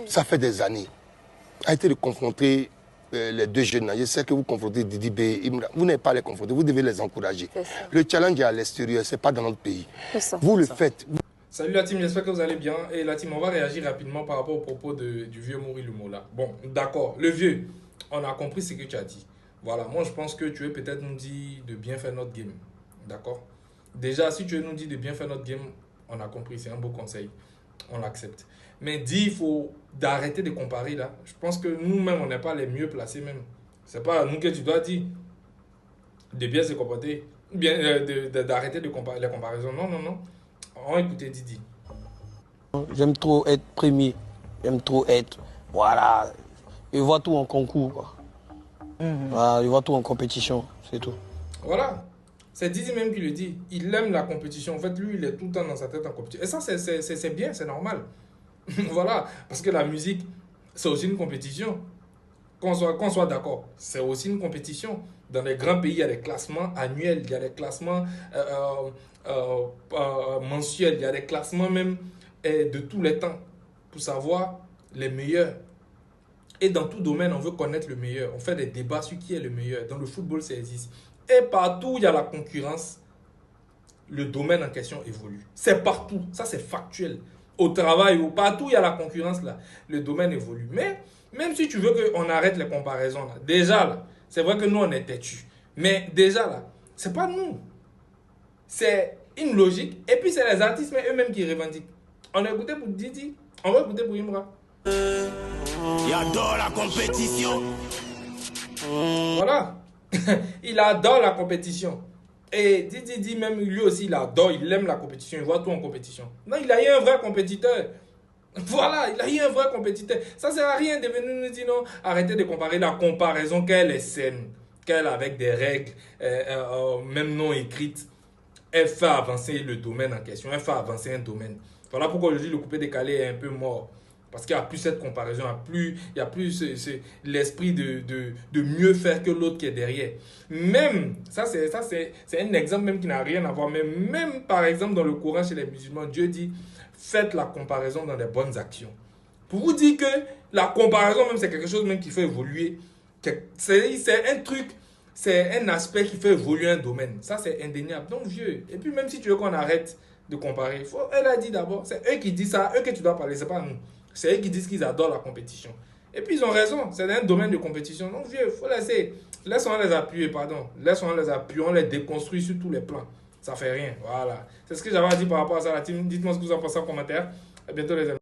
Ça fait des années. Arrêtez de confronter les deux jeunes. Je sais que vous confrontez Didi B et Imra. Vous n'avez pas à les confronter, vous devez les encourager. Le challenge est à l'extérieur, ce n'est pas dans notre pays. Vous le faites. Salut la team, j'espère que vous allez bien. Et la team, on va réagir rapidement par rapport au propos du vieux Maurice Lumola. Bon, d'accord, le vieux, on a compris ce que tu as dit. Voilà, moi je pense que tu veux peut-être nous dire de bien faire notre game. D'accord? Déjà, si tu veux nous dire de bien faire notre game, on a compris, c'est un beau conseil. On l'accepte. Mais dis, il faut d'arrêter de comparer là. Je pense que nous-mêmes, on n'est pas les mieux placés même. C'est pas à nous que tu dois dire de bien se comporter, d'arrêter de comparer les comparaisons. Non, non, non. On va écouter Didi. J'aime trop être premier. J'aime trop être... Voilà. Je vois tout en concours, quoi. Voilà, je vois tout en compétition, c'est tout. Voilà. C'est Didi même qui le dit. Il aime la compétition. En fait, lui, il est tout le temps dans sa tête en compétition. Et ça, c'est bien, c'est normal. Voilà. Parce que la musique, c'est aussi une compétition. Qu'on soit d'accord. C'est aussi une compétition. Dans les grands pays, il y a des classements annuels, il y a des classements mensuels, il y a des classements même de tous les temps pour savoir les meilleurs. Et dans tout domaine, on veut connaître le meilleur. On fait des débats sur qui est le meilleur. Dans le football, ça existe. Et partout où il y a la concurrence, le domaine en question évolue. C'est partout. Ça, c'est factuel. Au travail ou partout où il y a la concurrence, là, le domaine évolue. Mais même si tu veux qu'on arrête les comparaisons, là, déjà, là, c'est vrai que nous, on est têtus. Mais déjà, là, c'est pas nous. C'est une logique. Et puis, c'est les artistes eux-mêmes qui revendiquent. On a écouté pour Didi. On va écouter pour Imra. Il adore la compétition. Voilà. Il adore la compétition. Et Didi même lui aussi, il adore, il aime la compétition. Il voit tout en compétition. Non, il a eu un vrai compétiteur. Voilà, il a eu un vrai compétiteur. Ça ne sert à rien de venir nous dire non. Arrêtez de comparer la comparaison qu'elle est saine. Qu'elle avec des règles, même non écrites. Elle fait avancer le domaine en question. Elle fait avancer un domaine. Voilà pourquoi je dis le coupé décalé est un peu mort. Parce qu'il n'y a plus cette comparaison, il n'y a plus l'esprit de mieux faire que l'autre qui est derrière. Même, ça c'est un exemple même qui n'a rien à voir, mais même par exemple dans le Coran chez les musulmans, Dieu dit, faites la comparaison dans les bonnes actions. Pour vous dire que la comparaison même c'est quelque chose même qui fait évoluer. C'est un truc, c'est un aspect qui fait évoluer un domaine. Ça c'est indéniable. Donc vieux, et puis même si tu veux qu'on arrête de comparer, elle a dit d'abord, c'est eux qui disent ça, eux que tu dois parler, c'est pas nous. C'est eux qui disent qu'ils adorent la compétition. Et puis ils ont raison, c'est un domaine de compétition. Donc vieux, il faut laisser. Laissons les appuyer, pardon. Laissons les appuyer, on les déconstruit sur tous les plans. Ça fait rien, voilà. C'est ce que j'avais à dire par rapport à ça, la team. Dites-moi ce que vous en pensez en commentaire. À bientôt les amis.